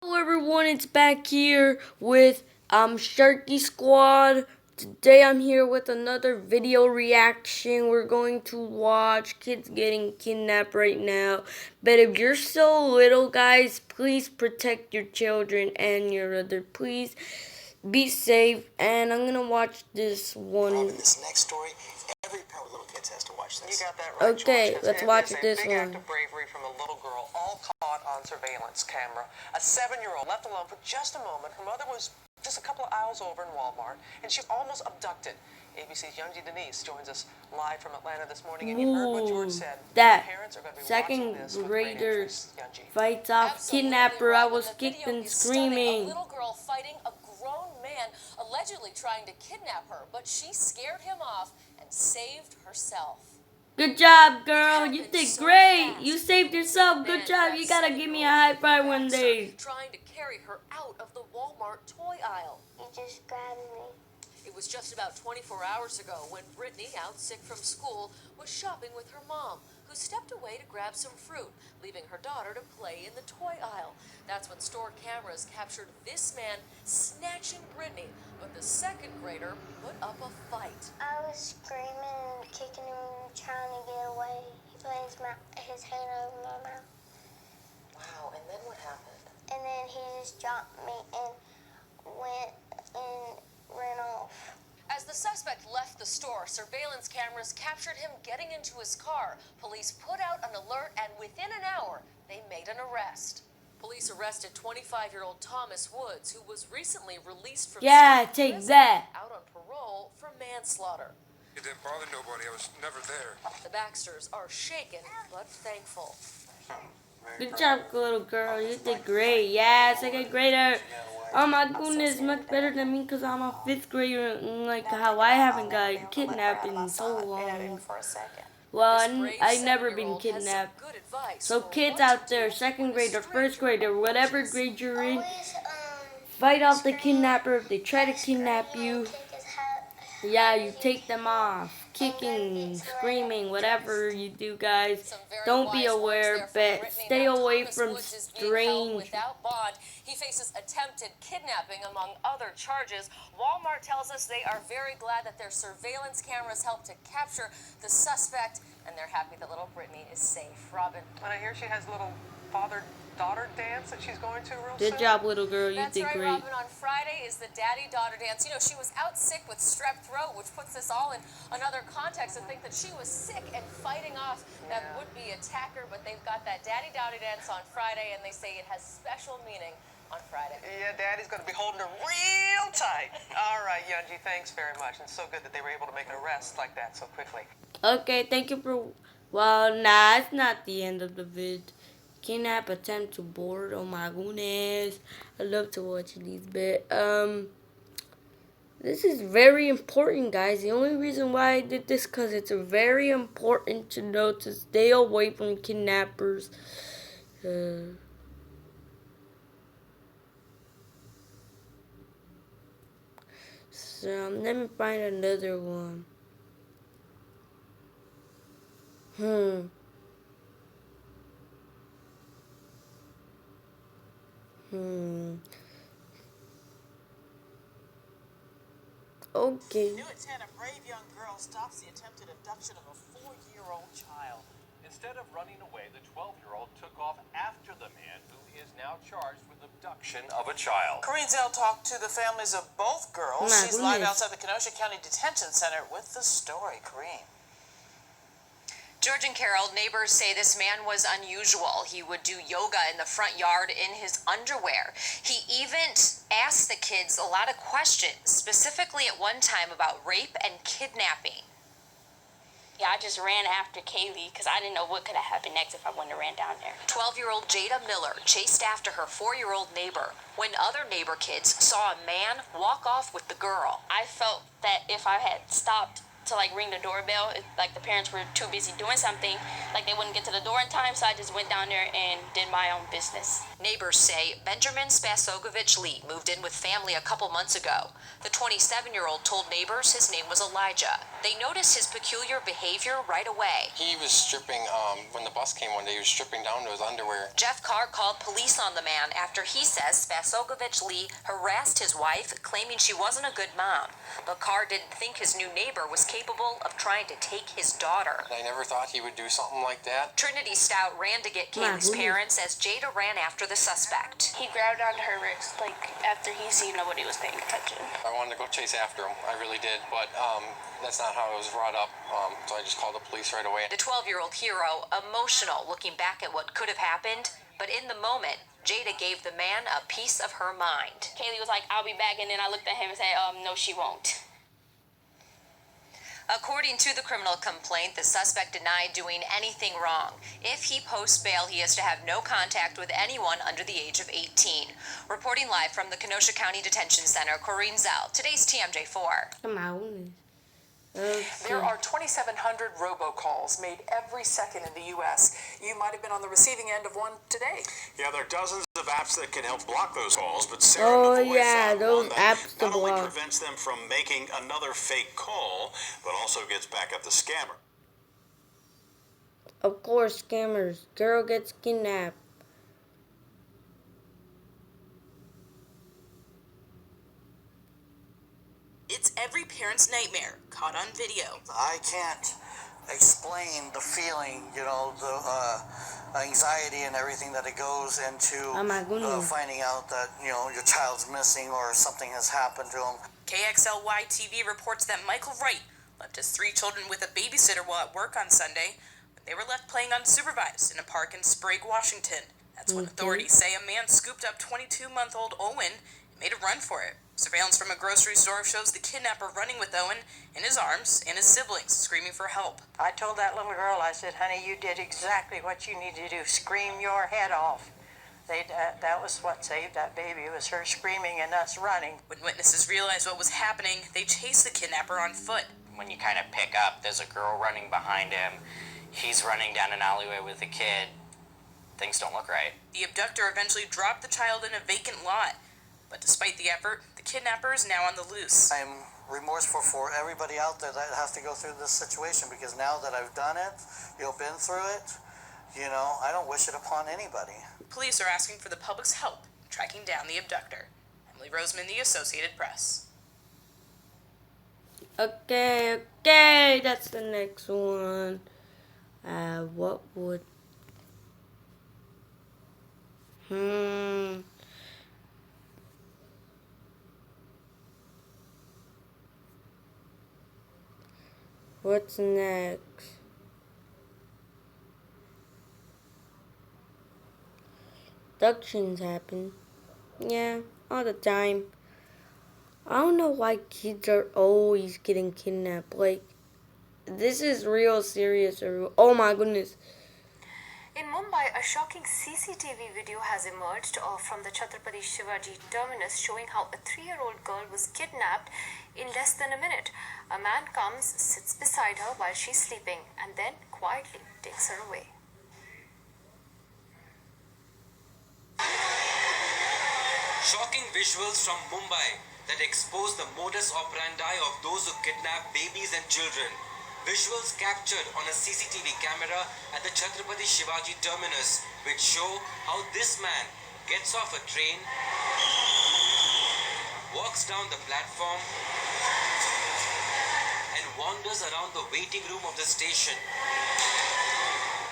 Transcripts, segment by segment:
Hello everyone, it's back here with Sharky Squad. Today I'm here with another video reaction. We're going to watch kids getting kidnapped right now. But if you're still little, guys, please protect your children and your other. Please be safe. And I'm gonna watch this one. Robin, this next story, every parent with little kids has to watch this. You got that right, Okay, George. let's watch this Big act one. of bravery from a little girl, all caught on surveillance camera. A 7-year-old left alone for just a moment. Her mother was just a couple of aisles over in Walmart, and she was almost abducted. ABC's Youngie Denise joins us live from Atlanta this morning, and you heard what George said. That Parents are going to be second watching this with great grader interest. Youngie. fights off kidnapper. I was kicked and screaming. A little girl fighting a grown man allegedly trying to kidnap her, but she scared him off and saved herself. Good job, girl. You did great. You saved yourself. Good job. You gotta give me a high five one day. Trying to carry her out of the Walmart toy aisle. He just grabbed me. It was just about 24 hours ago when Brittany, out sick from school, was shopping with her mom, who stepped away to grab some fruit, leaving her daughter to play in the toy aisle. That's when store cameras captured this man snatching Brittany, but the second grader put up a fight. I was screaming and kicking him, trying to get away. He put his hand over my mouth. Wow, and then what happened? And then he just dropped me and went and ran off. As the suspect left the store, surveillance cameras captured him getting into his car. Police put out an alert, and within an hour, they made an arrest. Police arrested 25-year-old Thomas Woods, who was recently released from Take prison, that. out on parole for manslaughter. It didn't bother nobody. I was never there. The Baxters are shaken but thankful. Good job, little girl. You did great. Yeah, second grader. Oh my goodness, much better than me because I'm a 5th grader. Like how I haven't got kidnapped in so long. Well, I never been kidnapped. So kids out there, 2nd grader, 1st grader, whatever grade you're in, fight off the kidnapper. If they try to kidnap you, yeah, you take them off. Kicking, screaming, whatever you do, guys. Don't be aware, but stay away from strange. Without bond, he faces attempted kidnapping, among other charges. Walmart tells us they are very glad that their surveillance cameras helped to capture the suspect, and they're happy that little Brittany is safe. Robin. And I hear she has a little father-daughter dance that she's going to real soon. Good job, little girl. You That's did right, great. Robin. On Friday is the daddy-daughter dance. You know, she was out sick with strep throat, which puts this all in another context to think that she was sick and fighting off that would-be attacker. But they've got that daddy-daughter dance on Friday, and they say it has special meaning on Friday. Yeah, Daddy's going to be holding her real tight. All right, Youngie, thanks very much. And so good that they were able to make an arrest like that so quickly. Okay, thank you for... Well, nah, it's not the end of the vid. Kidnap attempt to board. Oh my goodness. I love to watch these bit. This is very important, guys. The only reason why I did this because it's very important to know to stay away from kidnappers. So let me find another one. Okay. New Atlanta, a brave young girl stops the attempted abduction of a 4-year-old child. Instead of running away, the 12-year-old took off after the man who is now charged with abduction of a child. Corinne Zell talked to the families of both girls. My She's live goodness. outside the Kenosha County Detention Center with the story. Corinne. George and Carol, neighbors say this man was unusual. He would do yoga in the front yard in his underwear. He even asked the kids a lot of questions, specifically at one time about rape and kidnapping. Yeah, I just ran after Kaylee because I didn't know what could have happened next if I wouldn't have ran down there. 12-year-old Jada Miller chased after her 4-year-old neighbor when other neighbor kids saw a man walk off with the girl. I felt that if I had stopped to ring the doorbell, like the parents were too busy doing something, Like they wouldn't get to the door in time, so I just went down there and did my own business. Neighbors say Benjamin Spasogovich Lee moved in with family a couple months ago. The 27-year-old told neighbors his name was Elijah. They noticed his peculiar behavior right away. He was stripping, when the bus came one day, he was stripping down to his underwear. Jeff Carr called police on the man after he says Spasogovich Lee harassed his wife, claiming she wasn't a good mom. But Carr didn't think his new neighbor was capable of trying to take his daughter. I never thought he would do something like that. Trinity Stout ran to get Kaylee's parents as Jada ran after the suspect. He grabbed onto her wrist, like after he seen nobody was paying attention. I wanted to go chase after him. I really did. But that's not how it was brought up. So I just called the police right away. The 12-year-old hero, emotional looking back at what could have happened. But in the moment, Jada gave the man a piece of her mind. Kaylee was like, "I'll be back," and then I looked at him and said, "No, she won't." According to the criminal complaint, the suspect denied doing anything wrong. If he posts bail, he has to have no contact with anyone under the age of 18. Reporting live from the Kenosha County Detention Center, Corinne Zell. Today's TMJ4. Come on. There are 2,700 robocalls made every second in the U.S. You might have been on the receiving end of one today. Yeah, there are dozens of apps that can help block those calls, but Sarah Yeah, those apps to not only block. prevents them from making another fake call, but also gets back at the scammer. Of course, scammers. Girl gets kidnapped. It's every parent's nightmare, caught on video. I can't explain the feeling, the anxiety and everything that it goes into finding out that, your child's missing or something has happened to him. KXLY TV reports that Michael Wright left his 3 children with a babysitter while at work on Sunday, when they were left playing unsupervised in a park in Sprague, Washington. That's when authorities say a man scooped up 22-month-old Owen and made a run for it. Surveillance from a grocery store shows the kidnapper running with Owen in his arms and his siblings screaming for help. I told that little girl, I said, "Honey, you did exactly what you need to do. Scream your head off." That was what saved that baby, was her screaming and us running. When witnesses realized what was happening, they chased the kidnapper on foot. When you kind of pick up, there's a girl running behind him. He's running down an alleyway with a kid. Things don't look right. The abductor eventually dropped the child in a vacant lot. But despite the effort, the kidnapper is now on the loose. I'm remorseful for everybody out there that has to go through this situation, because now that I've done it, been through it, I don't wish it upon anybody. Police are asking for the public's help in tracking down the abductor. Emily Roseman, The Associated Press. Okay, that's the next one. What would... What's next? Abductions happen. Yeah, all the time. I don't know why kids are always getting kidnapped. Like, this is real serious. Oh my goodness. In Mumbai, a shocking CCTV video has emerged from the Chhatrapati Shivaji terminus showing how a 3-year-old girl was kidnapped in less than a minute. A man comes, sits beside her while she's sleeping, and then quietly takes her away. Shocking visuals from Mumbai that expose the modus operandi of those who kidnap babies and children. Visuals captured on a CCTV camera at the Chhatrapati Shivaji terminus, which show how this man gets off a train, walks down the platform, and wanders around the waiting room of the station.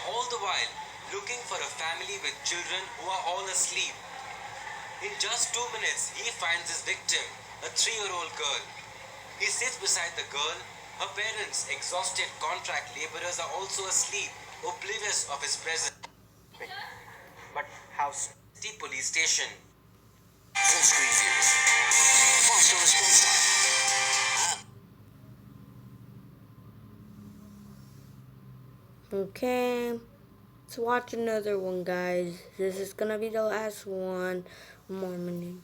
All the while looking for a family with children who are all asleep. In just 2 minutes, he finds his victim, a 3-year-old girl. He sits beside the girl. Her parents, exhausted contract laborers, are also asleep, oblivious of his presence. But how? The police station. Full screen views. Faster response time. Okay. Let's watch another one, guys. This is gonna be the last one. One more minute.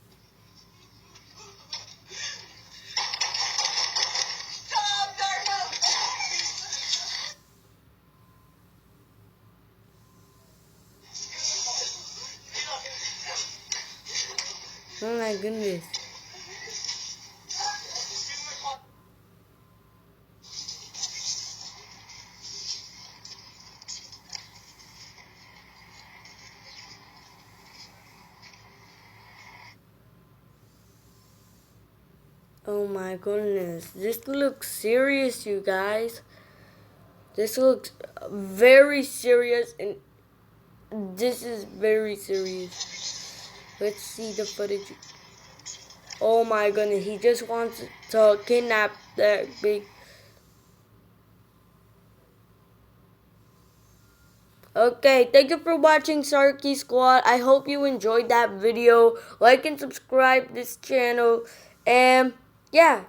Oh my goodness. Oh my goodness. This looks serious, you guys. This looks very serious, and this is very serious. Let's see the footage. Oh my goodness, he just wants to kidnap that big. Okay, thank you for watching Sarky Squad. I hope you enjoyed that video. Like and subscribe this channel. And yeah.